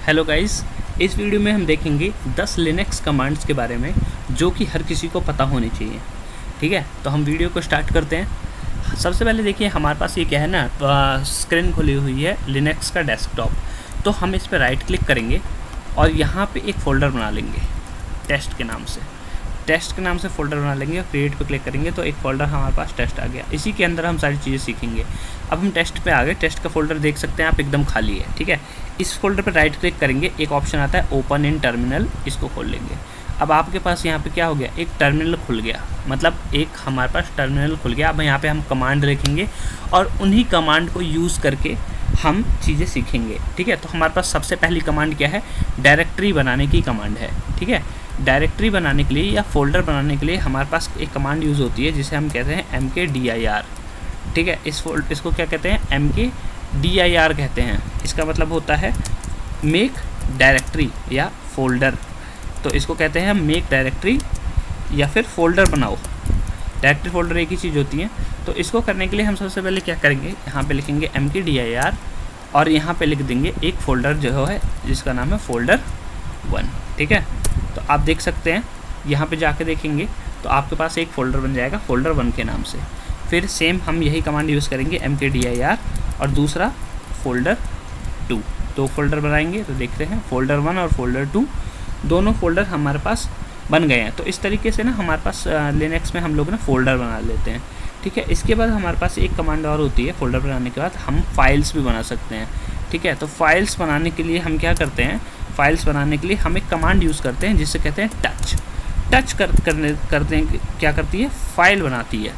Hello guys, इस video में हम देखेंगे 10 लिनक्स कमांड्स के बारे में जो कि हर किसी को पता होनी चाहिए। ठीक है, तो हम वीडियो को स्टार्ट करते हैं। सबसे पहले देखिए हमारे पास ये क्या है ना, स्क्रीन खुली हुई है लिनक्स का डेस्कटॉप। तो हम इस पर राइट क्लिक करेंगे और यहाँ पे एक फ़ोल्डर बना लेंगे टेस्ट के नाम से। टेस्ट के नाम से फ़ोल्डर बना लेंगे और क्रिएट पे क्लिक करेंगे तो एक फ़ोल्डर हमारे पास टेस्ट आ गया। इसी के अंदर हम सारी चीज़ें सीखेंगे। अब हम टेस्ट पे आ गए। टेस्ट का फ़ोल्डर देख सकते हैं आप, एकदम खाली है। ठीक है, इस फोल्डर पर राइट क्लिक करेंगे, एक ऑप्शन आता है ओपन इन टर्मिनल, इसको खोल लेंगे। अब आपके पास यहाँ पे क्या हो गया, एक टर्मिनल खुल गया, मतलब एक हमारे पास टर्मिनल खुल गया। अब यहाँ पे हम कमांड लिखेंगे और उन्हीं कमांड को यूज़ करके हम चीज़ें सीखेंगे। ठीक है, तो हमारे पास सबसे पहली कमांड क्या है, डायरेक्टरी बनाने की कमांड है। ठीक है, डायरेक्टरी बनाने के लिए या फोल्डर बनाने के लिए हमारे पास एक कमांड यूज़ होती है जिसे हम कहते हैं mkdir। ठीक है, इसको क्या कहते हैं, mkdir कहते हैं। इसका मतलब होता है मेक डायरेक्टरी या फोल्डर। तो इसको कहते हैं मेक डायरेक्टरी या फिर फोल्डर बनाओ। डायरेक्टरी फोल्डर एक ही चीज़ होती है। तो इसको करने के लिए हम सबसे पहले क्या करेंगे, यहाँ पे लिखेंगे mkdir और यहाँ पे लिख देंगे एक फ़ोल्डर जो है जिसका नाम है फोल्डर 1। ठीक है, तो आप देख सकते हैं यहाँ पे जाके देखेंगे तो आपके पास एक फ़ोल्डर बन जाएगा फोल्डर 1 के नाम से। फिर सेम हम यही कमांड यूज़ करेंगे mkdir और दूसरा फोल्डर 2। दो फोल्डर बनाएंगे तो देखते हैं फोल्डर 1 और फोल्डर 2 दोनों फोल्डर हमारे पास बन गए हैं। तो इस तरीके से ना हमारे पास लिनक्स में हम लोग ना फोल्डर बना लेते हैं। ठीक है, इसके बाद हमारे पास एक कमांड और होती है, फोल्डर बनाने के बाद हम फाइल्स भी बना सकते हैं। ठीक है, तो फाइल्स बनाने के लिए हम क्या करते हैं, फाइल्स बनाने के लिए हम एक कमांड यूज़ करते हैं जिससे कहते हैं टच करते हैं, क्या करती है, फाइल बनाती है।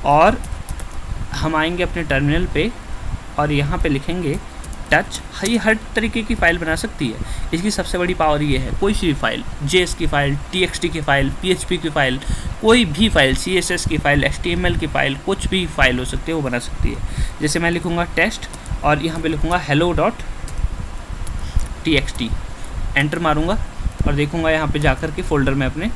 और हम आएंगे अपने टर्मिनल पे और यहाँ पे लिखेंगे टच। ये हर तरीके की फ़ाइल बना सकती है। इसकी सबसे बड़ी पावर ये है, कोई सी भी फाइल, JS की फ़ाइल, TXT की फ़ाइल, PHP की फ़ाइल, कोई भी फाइल, CSS की फ़ाइल, HTML की फ़ाइल, कुछ भी फाइल हो सकती है वो बना सकती है। जैसे मैं लिखूँगा टेस्ट और यहाँ पे लिखूँगा hello.txt, एंटर मारूँगा और देखूँगा यहाँ पे जाकर के फ़ोल्डर में अपने,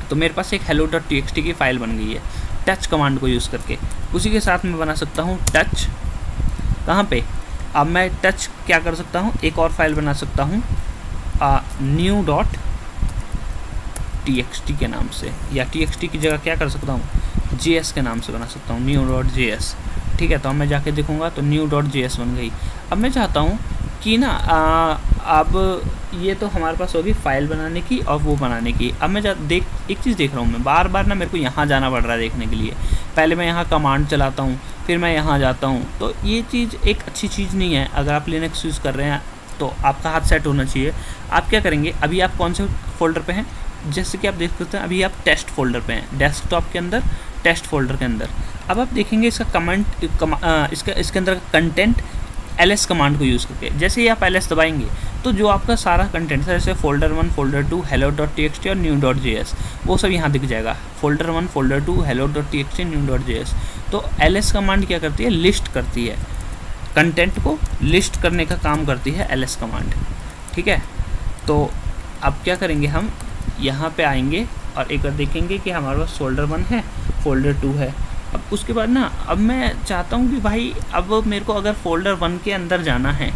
तो मेरे पास एक hello.txt की फ़ाइल बन गई है टच कमांड को यूज़ करके। उसी के साथ मैं बना सकता हूँ टच, कहाँ पे, अब मैं टच क्या कर सकता हूँ, एक और फाइल बना सकता हूँ new.txt के नाम से, या txt की जगह क्या कर सकता हूँ, JS के नाम से बना सकता हूँ, new.js। ठीक है, तो अब मैं जाके देखूँगा तो new.js बन गई। अब मैं चाहता हूँ कि ना अब ये तो हमारे पास होगी फ़ाइल बनाने की और वो बनाने की। अब मैं एक चीज़ देख रहा हूँ, मैं बार बार ना मेरे को यहाँ जाना पड़ रहा है देखने के लिए। पहले मैं यहाँ कमांड चलाता हूँ, फिर मैं यहाँ जाता हूँ, तो ये चीज़ एक अच्छी चीज़ नहीं है। अगर आप लिनक्स यूज़ कर रहे हैं तो आपका हाथ सेट होना चाहिए। आप क्या करेंगे, अभी आप कौन से फ़ोल्डर पे हैं, जैसे कि आप देख सकते हैं अभी आप टेस्ट फोल्डर पे हैं, डेस्कटॉप के अंदर टेस्ट फोल्डर के अंदर। अब आप देखेंगे इसका इसके अंदर कंटेंट ls कमांड को यूज़ करके, जैसे ही आप ls दबाएंगे तो जो आपका सारा कंटेंट है, जैसे फोल्डर 1, फोल्डर 2, hello.txt और new.js, वो सब यहाँ दिख जाएगा। Folder 1, folder 2, hello.txt, new.js। तो ls कमांड क्या करती है, लिस्ट करती है, कंटेंट को लिस्ट करने का काम करती है ls कमांड। ठीक है, तो अब क्या करेंगे, हम यहाँ पे आएंगे और एक बार देखेंगे कि हमारे पास फोल्डर 1 है, फोल्डर 2 है। अब उसके बाद ना, अब मैं चाहता हूँ कि भाई अब मेरे को अगर फोल्डर 1 के अंदर जाना है,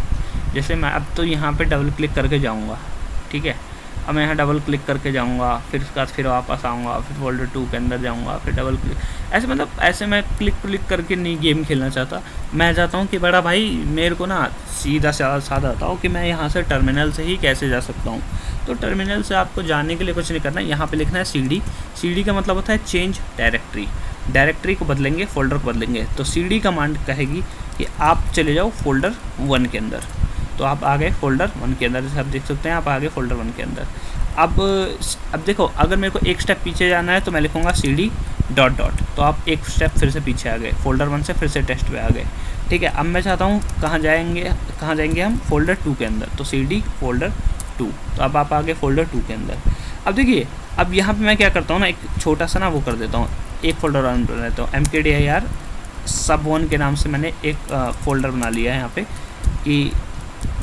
जैसे मैं अब तो यहाँ पे डबल क्लिक करके जाऊँगा। ठीक है, अब मैं यहाँ डबल क्लिक करके जाऊँगा, फिर उसके बाद फिर वापस आऊँगा, फिर फोल्डर 2 के अंदर जाऊँगा, फिर डबल क्लिक, ऐसे मतलब ऐसे मैं क्लिक करके नहीं गेम खेलना चाहता। मैं चाहता हूँ कि बड़ा भाई मेरे को ना सीधा साधा बताओ कि मैं यहाँ से टर्मिनल से ही कैसे जा सकता हूँ। तो टर्मिनल से आपको जाने के लिए कुछ नहीं करना है, यहाँ पे लिखना है cd का मतलब होता है चेंज डायरेक्टरी। डायरेक्टरी को बदलेंगे, फोल्डर को बदलेंगे। तो cd कमांड कहेगी कि आप चले जाओ फोल्डर 1 के अंदर। तो आप आ गए फोल्डर 1 के अंदर, जैसे आप देख सकते हैं आप आ गए फोल्डर 1 के अंदर। अब देखो, अगर मेरे को एक स्टेप पीछे जाना है तो मैं लिखूँगा cd ... तो आप एक स्टेप फिर से पीछे आ गए, फोल्डर 1 से फिर से टेस्ट पे आ गए। ठीक है, अब मैं चाहता हूँ कहाँ जाएंगे हम, फोल्डर 2 के अंदर। तो cd फोल्डर 2, तो अब आप आ गए फोल्डर 2 के अंदर। अब देखिए, अब यहाँ पे मैं क्या करता हूँ ना, एक छोटा सा ना वो कर देता हूँ, एक फ़ोल्डर रन बना देता हूँ, mkdir sub1 के नाम से मैंने एक फ़ोल्डर बना लिया है यहाँ पे, कि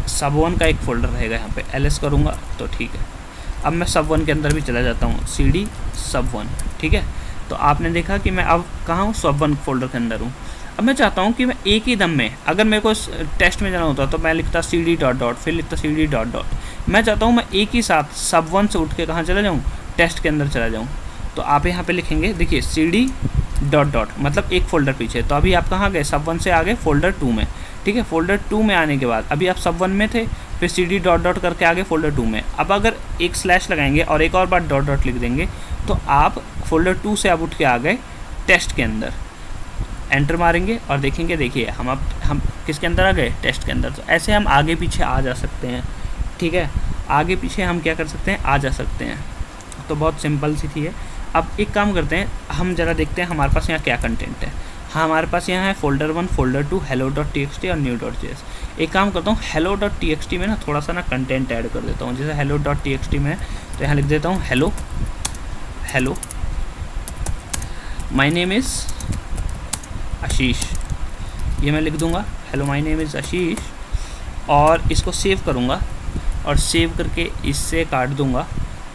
sub1 का एक फ़ोल्डर रहेगा। यहाँ पे ls करूँगा तो ठीक है। अब मैं sub1 के अंदर भी चला जाता हूँ, cd sub1। ठीक है, तो आपने देखा कि मैं अब कहाँ हूँ, sub1 फ़ोल्डर के अंदर हूँ। अब मैं चाहता हूँ कि मैं एक ही दम में, अगर मेरे को टेस्ट में जाना होता तो मैं लिखता cd डॉट डॉट, फिर लिखता cd डॉट डॉट। मैं चाहता हूँ मैं एक ही साथ sub1 से उठ के कहाँ चला जाऊँ, टेस्ट के अंदर चला जाऊँ। तो आप यहाँ पे लिखेंगे, देखिए cd डॉट डॉट मतलब एक फ़ोल्डर पीछे। तो अभी आप कहाँ गए, sub1 से आ गए फ़ोल्डर 2 में, ठीक है। फ़ोल्डर 2 में आने के बाद अभी आप sub1 में थे, फिर cd डॉट डॉट करके आगे फ़ोल्डर 2 में। अब अगर एक स्लैश लगाएंगे और एक और बार डॉट डॉट लिख देंगे तो आप फ़ोल्डर 2 से अब उठ के आ गए टेस्ट के अंदर। एंटर मारेंगे और देखेंगे, देखिए हम किसके अंदर आ गए, टेस्ट के अंदर। तो ऐसे हम आगे पीछे आ जा सकते हैं, ठीक है। आगे पीछे हम क्या कर सकते हैं, आ जा सकते हैं। तो बहुत सिंपल सी थी है। अब एक काम करते हैं, हम ज़रा देखते हैं हमारे पास यहाँ क्या कंटेंट है। हाँ, हमारे पास यहाँ है फ़ोल्डर 1, फ़ोल्डर 2, hello.txt और new.js। एक काम करता हूँ, hello.txt में ना थोड़ा सा ना कंटेंट ऐड कर देता हूँ। जैसे hello.txt में तो यहाँ लिख देता हूँ हेलो माय नेम इज़ आशीष, ये मैं लिख दूँगा, हेलो माय नेम इज़ आशीष। और इसको सेव करूँगा और सेव करके इससे काट दूँगा।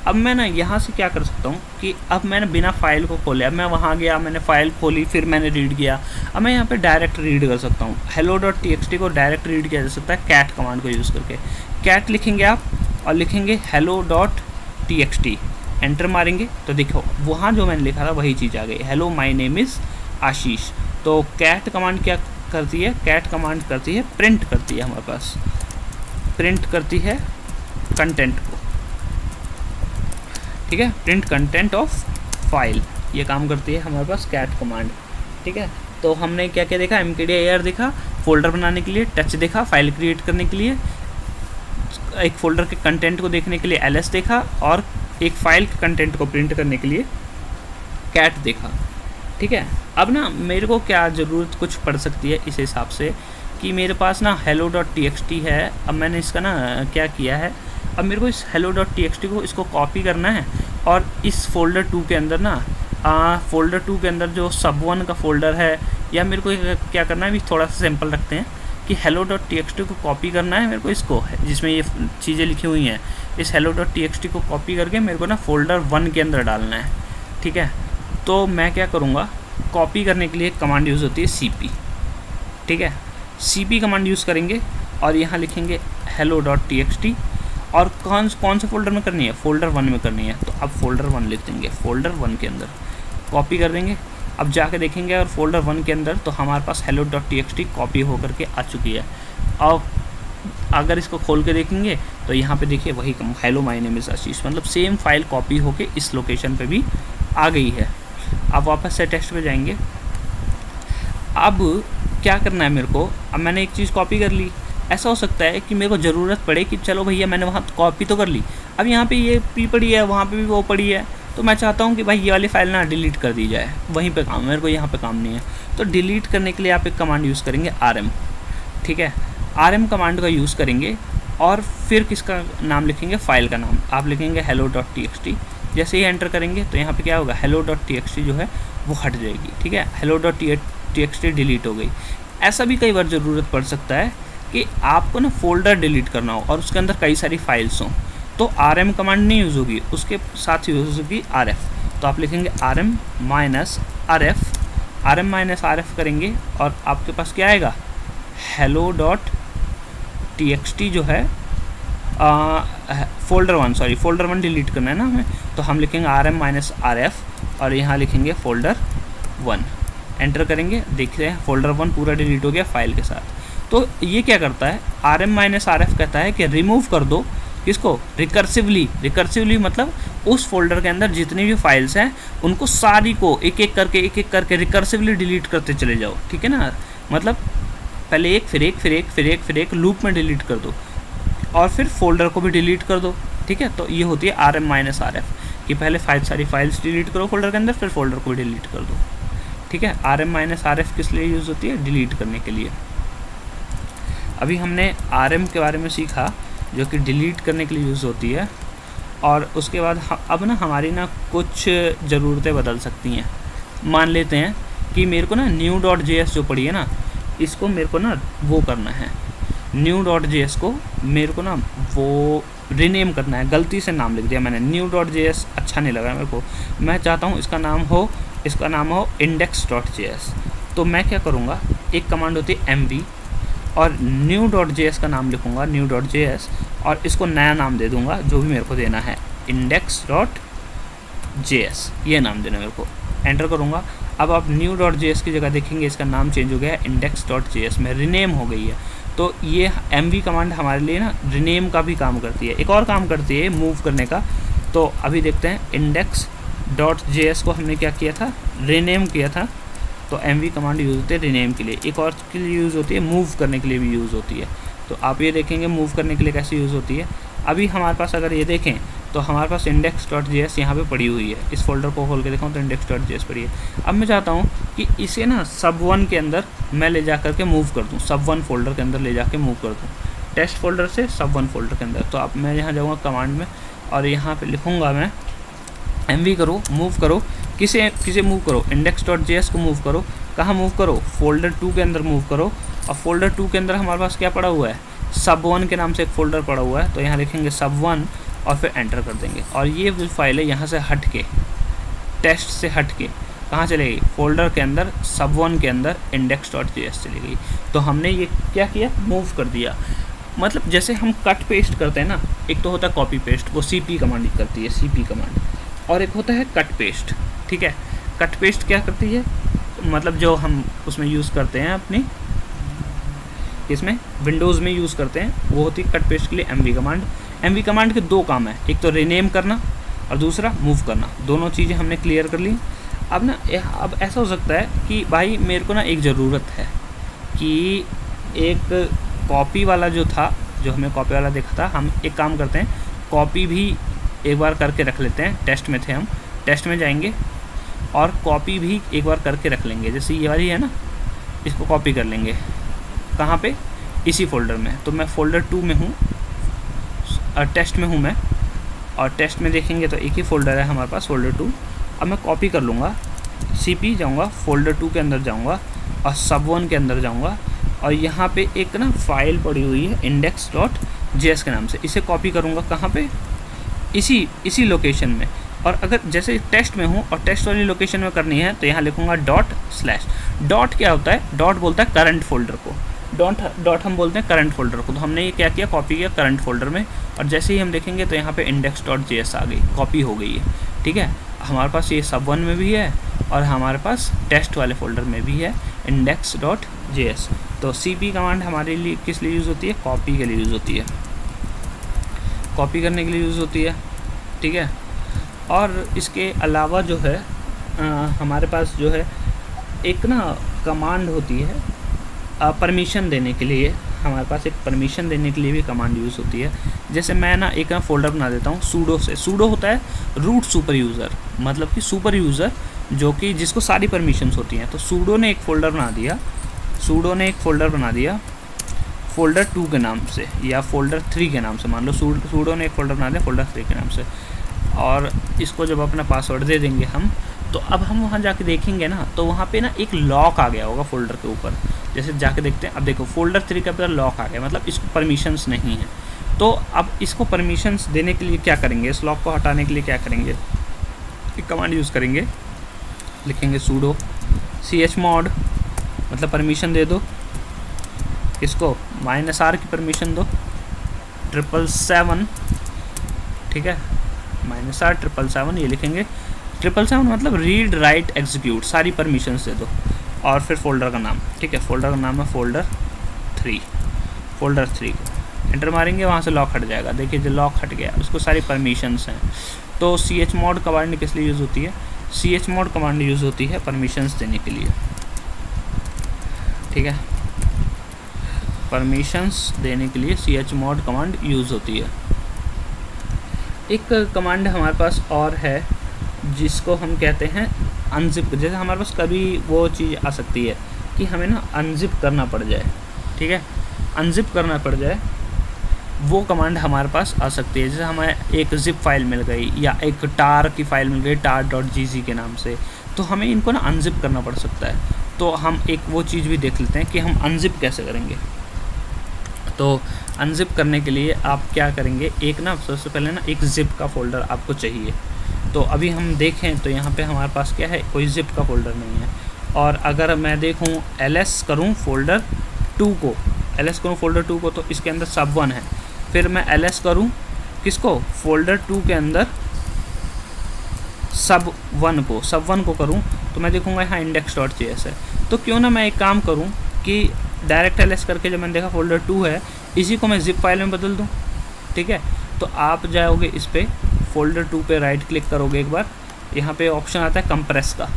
अब मैं ना यहाँ से क्या कर सकता हूँ कि अब मैंने बिना फाइल को खोले, अब मैं वहाँ गया, मैंने फ़ाइल खोली, फिर मैंने रीड किया। अब मैं यहाँ पे डायरेक्ट रीड कर सकता हूँ। hello.txt को डायरेक्ट रीड किया जा सकता है कैट कमांड को यूज़ करके। कैट लिखेंगे आप और लिखेंगे hello.txt, एंटर मारेंगे तो देखो वहाँ जो मैंने लिखा था वही चीज़ आ गई, हेलो माय नेम इज़ आशीष। तो कैट कमांड क्या करती है, कैट कमांड करती है प्रिंट करती है, हमारे पास प्रिंट करती है कंटेंट को, ठीक है, प्रिंट कंटेंट ऑफ फाइल, ये काम करती है हमारे पास कैट कमांड, ठीक है। तो हमने क्या क्या देखा, mkdir देखा फोल्डर बनाने के लिए, टच देखा फाइल क्रिएट करने के लिए, एक फ़ोल्डर के कंटेंट को देखने के लिए ls देखा, और एक फ़ाइल के कंटेंट को प्रिंट करने के लिए कैट देखा, ठीक है। अब ना मेरे को क्या ज़रूरत कुछ पड़ सकती है इस हिसाब से कि मेरे पास ना hello.txt है। अब मैंने इसका ना क्या किया है, अब मेरे को इस hello.txt को इसको कॉपी करना है और इस फ़ोल्डर 2 के अंदर ना फ़ोल्डर 2 के अंदर जो sub1 का फ़ोल्डर है, या मेरे को क्या करना है, अभी थोड़ा सा सिंपल रखते हैं कि hello.txt को कॉपी करना है मेरे को, इसको जिसमें ये चीज़ें लिखी हुई हैं, इस hello.txt को कॉपी करके मेरे को ना फ़ोल्डर 1 के अंदर डालना है, ठीक है। तो मैं क्या करूँगा, कॉपी करने के लिए कमांड यूज़ होती है cp, ठीक है। cp कमांड यूज़ करेंगे और यहाँ लिखेंगे hello.txt, और कौन से फ़ोल्डर में करनी है, फ़ोल्डर 1 में करनी है। तो अब फ़ोल्डर 1 लिख देंगे, फ़ोल्डर 1 के अंदर कॉपी कर देंगे। अब जाके देखेंगे और फ़ोल्डर 1 के अंदर तो हमारे पास hello.txt कॉपी होकर के आ चुकी है। अब अगर इसको खोल के देखेंगे तो यहाँ पे देखिए वही हेलो माय नेम इज़ आशीष, मतलब सेम फाइल कॉपी होके इस लोकेशन पे भी आ गई है। अब वापस से टेक्स्ट पे जाएंगे। अब क्या करना है मेरे को, अब मैंने एक चीज़ कॉपी कर ली, ऐसा हो सकता है कि मेरे को ज़रूरत पड़े कि चलो भैया मैंने वहाँ कॉपी तो कर ली, अब यहाँ पे ये भी पड़ी है, वहाँ पे भी वो पड़ी है, तो मैं चाहता हूँ कि भाई ये वाली फ़ाइल ना डिलीट कर दी जाए, वहीं पे काम, मेरे को यहाँ पे काम नहीं है। तो डिलीट करने के लिए आप एक कमांड यूज़ करेंगे rm, ठीक है। rm कमांड का यूज़ करेंगे और फिर किसका नाम लिखेंगे, फ़ाइल का नाम आप लिखेंगे hello.txt। जैसे ही एंटर करेंगे तो यहाँ पे क्या होगा, hello.txt जो है वो हट जाएगी, ठीक है। hello.txt डिलीट हो गई। ऐसा भी कई बार ज़रूरत पड़ सकता है कि आपको ना फ़ोल्डर डिलीट करना हो और उसके अंदर कई सारी फाइल्स हों, तो rm कमांड नहीं यूज़ होगी, उसके साथ यूज़ होगी rf। तो आप लिखेंगे rm -rf करेंगे और आपके पास क्या आएगा, hello.txt जो है फ़ोल्डर 1 डिलीट करना है ना हमें, तो हम लिखेंगे rm -rf और यहाँ लिखेंगे फ़ोल्डर 1, एंटर करेंगे, देखते हैं फ़ोल्डर 1 पूरा डिलीट हो गया फाइल के साथ। तो ये क्या करता है, rm -rf कहता है कि रिमूव कर दो किसको, रिकर्सिवली मतलब उस फोल्डर के अंदर जितनी भी फाइल्स हैं उनको सारी को एक एक करके रिकर्सिवली डिलीट करते चले जाओ, ठीक है ना। मतलब पहले एक फिर एक लूप में डिलीट कर दो और फिर फोल्डर को भी डिलीट कर दो, ठीक है। तो ये होती है rm -rf कि पहले सारी फाइल्स डिलीट करो फोल्डर के अंदर, फिर फोल्डर को भी डिलीट कर दो, ठीक है। rm -rf किस लिए यूज़ होती है, डिलीट करने के लिए। अभी हमने rm के बारे में सीखा जो कि डिलीट करने के लिए यूज़ होती है, और उसके बाद अब ना हमारी ना कुछ ज़रूरतें बदल सकती हैं। मान लेते हैं कि मेरे को ना new.js जो पड़ी है ना, इसको मेरे को ना वो करना है, new.js को मेरे को ना वो रीनेम करना है, गलती से नाम लिख दिया मैंने, new.js अच्छा नहीं लगा मेरे को, मैं चाहता हूँ इसका नाम हो index.js। तो मैं क्या करूँगा, एक कमांड होती है mv और new.js का नाम लिखूँगा, new.js, और इसको नया नाम दे दूँगा जो भी मेरे को देना है, index.js, ये नाम देना मेरे को। एंटर करूँगा। अब आप new.js की जगह देखेंगे इसका नाम चेंज हो गया है, index.js में रीनेम हो गई है। तो ये mv कमांड हमारे लिए ना रीनेम का भी काम करती है, एक और काम करती है मूव करने का। तो अभी देखते हैं, index.js को हमने क्या किया था, रीनेम किया था। तो mv कमांड यूज़ होती है रीनेम के लिए, एक और के लिए यूज़ होती है मूव करने के लिए भी यूज़ होती है। तो आप ये देखेंगे मूव करने के लिए कैसे यूज़ होती है। अभी हमारे पास अगर ये देखें तो हमारे पास index.js यहाँ पे पड़ी हुई है। इस फोल्डर को खोल के दिखाऊँ तो index.js पड़ी है। अब मैं चाहता हूँ कि इसे ना sub1 के अंदर मैं ले जा करके मूव कर दूँ, sub1 फोल्डर के अंदर ले जाके मूव कर दूँ, टेस्ट फोल्डर से sub1 फोल्डर के अंदर। तो अब मैं यहाँ जाऊँगा कमांड में और यहाँ पे लिखूँगा मैं mv करो, मूव करो, किसे मूव करो, index.js को मूव करो। कहाँ मूव करो, फोल्डर 2 के अंदर मूव करो। और फोल्डर 2 के अंदर हमारे पास क्या पड़ा हुआ है, sub1 के नाम से एक फ़ोल्डर पड़ा हुआ है। तो यहाँ लिखेंगे sub1 और फिर एंटर कर देंगे। और ये जो फाइल है यहाँ से हट के, टेस्ट से हट के कहाँ चलेगी, फोल्डर के अंदर sub1 के अंदर index.js चली गई। तो हमने ये क्या किया, मूव कर दिया। मतलब जैसे हम कट पेस्ट करते हैं ना, एक तो होता है कॉपी पेस्ट, वो cp कमांड करती है, cp कमांड, और एक होता है कट पेस्ट। ठीक है, कट पेस्ट क्या करती है, मतलब जो हम उसमें यूज़ करते हैं अपनी, इसमें विंडोज़ में यूज़ करते हैं, वो होती है कट पेस्ट के लिए mv कमांड। mv कमांड के दो काम है, एक तो रीनेम करना और दूसरा मूव करना। दोनों चीज़ें हमने क्लियर कर ली। अब ना अब ऐसा हो सकता है कि भाई मेरे को ना एक ज़रूरत है कि एक कॉपी वाला जो था, जो हमें कॉपी वाला देखा था, हम एक काम करते हैं, कॉपी भी एक बार करके रख लेते हैं। टेस्ट में थे हम, टेस्ट में जाएंगे और कॉपी भी एक बार करके रख लेंगे। जैसे ये वाली है ना, इसको कॉपी कर लेंगे, कहाँ पे, इसी फोल्डर में। तो मैं फोल्डर 2 में हूँ, टेस्ट में हूँ मैं, और टेस्ट में देखेंगे तो एक ही फोल्डर है हमारे पास, फोल्डर 2। अब मैं कॉपी कर लूँगा, cp जाऊँगा, फोल्डर 2 के अंदर जाऊँगा और sub1 के अंदर जाऊँगा, और यहाँ पे एक ना फाइल पड़ी हुई है index.js के नाम से, इसे कॉपी करूँगा कहाँ पे, इसी लोकेशन में। और अगर जैसे टेस्ट में हूँ और टेस्ट वाली लोकेशन में करनी है तो यहाँ लिखूँगा ./ डॉट क्या होता है, डॉट बोलता है करंट फोल्डर को, डॉट हम बोलते हैं करंट फोल्डर को। तो हमने ये क्या किया, कॉपी किया करंट फोल्डर में, और जैसे ही हम देखेंगे तो यहाँ पे index.js आ गई, कॉपी हो गई है। ठीक है, हमारे पास ये sub1 में भी है और हमारे पास टेस्ट वाले फोल्डर में भी है index.js। तो cp कमांड हमारे लिए किस लिए यूज़ होती है, कॉपी के लिए यूज़ होती है, कॉपी करने के लिए यूज़ होती है। ठीक है, और इसके अलावा जो है हमारे पास जो है एक ना कमांड होती है परमिशन देने के लिए, हमारे पास एक परमिशन देने के लिए भी कमांड यूज़ होती है। जैसे मैं ना एक फोल्डर बना देता हूँ सूडो से। सूडो होता है रूट सुपर यूज़र, मतलब कि सुपर यूज़र जो कि जिसको सारी परमिशंस होती हैं। तो सूडो ने एक फ़ोल्डर बना दिया, सूडो ने एक फ़ोल्डर बना दिया फोल्डर 2 के नाम से या फोल्डर 3 के नाम से, मान लो सूडो ने एक फ़ोल्डर बना दिया फोल्डर 3 के नाम से, और इसको जब अपना पासवर्ड दे देंगे हम, तो अब हम वहाँ जाके देखेंगे ना, तो वहाँ पे ना एक लॉक आ गया होगा फोल्डर के ऊपर। जैसे जाके देखते हैं, अब देखो फोल्डर 3 के ऊपर लॉक आ गया, मतलब इसको परमिशंस नहीं है। तो अब इसको परमिशंस देने के लिए क्या करेंगे, इस लॉक को हटाने के लिए क्या करेंगे, एक कमांड यूज़ करेंगे, लिखेंगे sudo chmod, मतलब परमिशन दे दो, इसको -r की परमिशन दो 777, ठीक है, -r 777 ये लिखेंगे। 777 मतलब रीड राइट एग्जीक्यूट, सारी परमिशंस दे दो, और फिर फोल्डर का नाम, ठीक है, फोल्डर का नाम है फोल्डर 3 को एंटर मारेंगे, वहाँ से लॉक हट जाएगा। देखिए जो लॉक हट गया, उसको सारी परमिशंस हैं। तो chmod कमांड किस लिए यूज़ होती है, chmod कमांड यूज़ होती है परमिशंस देने के लिए। ठीक है, परमिशंस देने के लिए chmod कमांड यूज़ होती है। एक कमांड हमारे पास और है जिसको हम कहते हैं अनजिप। जैसे हमारे पास कभी वो चीज़ आ सकती है कि हमें ना अनजिप करना पड़ जाए, ठीक है, अनजिप करना पड़ जाए, वो कमांड हमारे पास आ सकती है। जैसे हमें एक जिप फाइल मिल गई या एक टार की फाइल मिल गई tar.gz के नाम से, तो हमें इनको ना अनजिप करना पड़ सकता है। तो हम एक वो चीज़ भी देख लेते हैं कि हम अनजिप कैसे करेंगे। तो अनजिप करने के लिए आप क्या करेंगे, एक ना सबसे पहले ना एक जिप का फ़ोल्डर आपको चाहिए। तो अभी हम देखें तो यहाँ पे हमारे पास क्या है, कोई जिप का फ़ोल्डर नहीं है। और अगर मैं देखूँ ls करूँ फोल्डर 2 को, ls करूँ फोल्डर 2 को, तो इसके अंदर sub1 है। फिर मैं ls करूँ किसको, फोल्डर 2 के अंदर sub1 को करूँ, तो मैं देखूँगा यहाँ index.js है। तो क्यों ना मैं एक काम करूँ कि डायरेक्ट ls करके जब मैंने देखा फोल्डर 2 है, इसी को मैं zip फाइल में बदल दूँ। ठीक है, तो आप जाओगे इस पर फोल्डर 2 पे राइट क्लिक करोगे, एक बार यहाँ पे ऑप्शन आता है कंप्रेस का,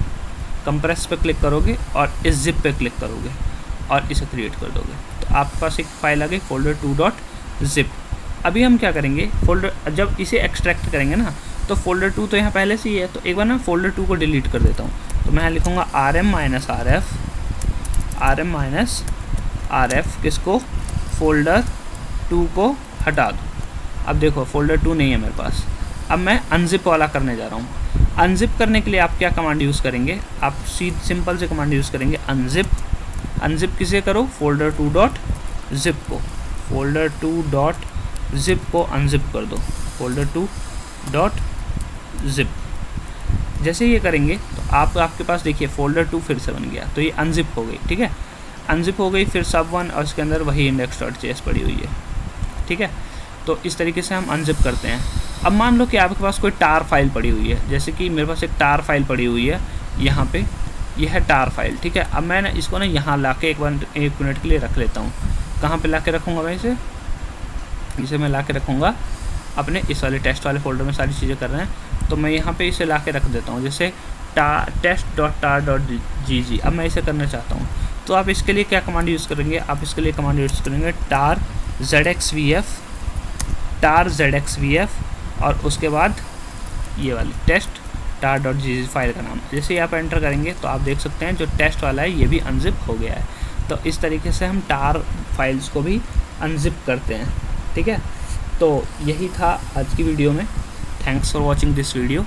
कंप्रेस पे क्लिक करोगे और इस जिप पे क्लिक करोगे और इसे क्रिएट कर दोगे, तो आपके पास एक फाइल आ गई फोल्डर 2.zip। अभी हम क्या करेंगे, फोल्डर जब इसे एक्सट्रैक्ट करेंगे ना, तो फोल्डर 2 तो यहाँ पहले से ही है, तो एक बार ना फोल्डर 2 को डिलीट कर देता हूँ। तो मैं यहाँ लिखूँगा rm-rf किसको, फोल्डर 2 को हटा दो। अब देखो फोल्डर 2 नहीं है मेरे पास। अब मैं अनजिप वाला करने जा रहा हूँ। अनजिप करने के लिए आप क्या कमांड यूज़ करेंगे, आप सिंपल से कमांड यूज़ करेंगे अनजिप। अनजिप किसे करो, फोल्डर 2.zip को, फोल्डर 2.zip को अनजिप कर दो, फोल्डर 2.zip। जैसे ये करेंगे तो आपके पास देखिए फोल्डर 2 फिर से बन गया, तो ये अनजिप हो गई। ठीक है, अनजिप हो गई, फिर sub1 और इसके अंदर वही index.js पड़ी हुई है। ठीक है, तो इस तरीके से हम अनजिप करते हैं। अब मान लो कि आपके पास कोई टार फाइल पड़ी हुई है, जैसे कि मेरे पास एक टार फाइल पड़ी हुई है यहाँ पे, यह है टार फाइल। ठीक है, अब मैं ना इसको ना यहाँ ला के एक मिनट के लिए रख लेता हूँ। कहाँ पे ला के रखूँगा मैं इसे मैं ला के रखूँगा अपने इस वाले टेस्ट वाले फोल्डर में। सारी चीज़ें कर रहे हैं तो मैं यहाँ पे इसे ला के रख देता हूँ, जैसे test.tar.gg। अब मैं इसे करना चाहता हूँ, तो आप इसके लिए क्या कमांड यूज़ करेंगे, आप इसके लिए कमांड यूज़ करेंगे tar zxvf और उसके बाद ये वाली test.tar.gg फाइल का नाम। जैसे ही आप एंटर करेंगे तो आप देख सकते हैं जो टेस्ट वाला है ये भी अनजिप हो गया है। तो इस तरीके से हम टार फाइल्स को भी अनजिप करते हैं। ठीक है, तो यही था आज की वीडियो में। Thanks for watching this video.